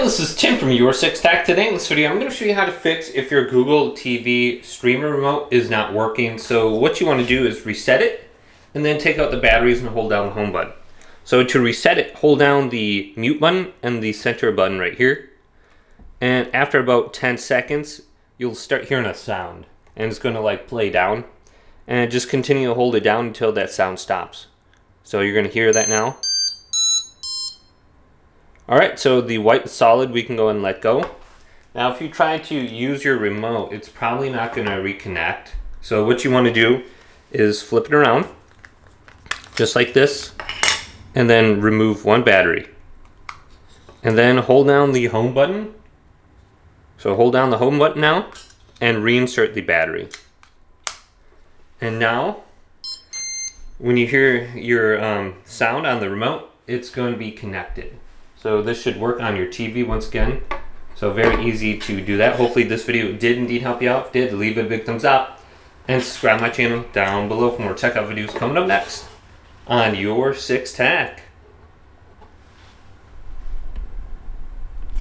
this is Tim from Your Six Tech. Today in this video, I'm going to show you how to fix if your Google TV streamer remote is not working. So what you want to do is reset it, and then take out the batteries and hold down the home button. So to reset it, hold down the mute button and the center button right here. And after about 10 seconds, you'll start hearing a sound, and it's going to like play down. And just continue to hold it down until that sound stops. So you're going to hear that now. Alright, so the white solid we can go and let go. Now if you try to use your remote, it's probably not going to reconnect. So what you want to do is flip it around, just like this, and then remove one battery. And then hold down the home button. So hold down the home button now, and reinsert the battery. And now, when you hear your sound on the remote, it's going to be connected. So this should work on your TV once again. So very easy to do that. Hopefully this video did indeed help you out. If it did, leave it a big thumbs up. And subscribe to my channel down below for more tech out videos coming up next on Your Six Tech.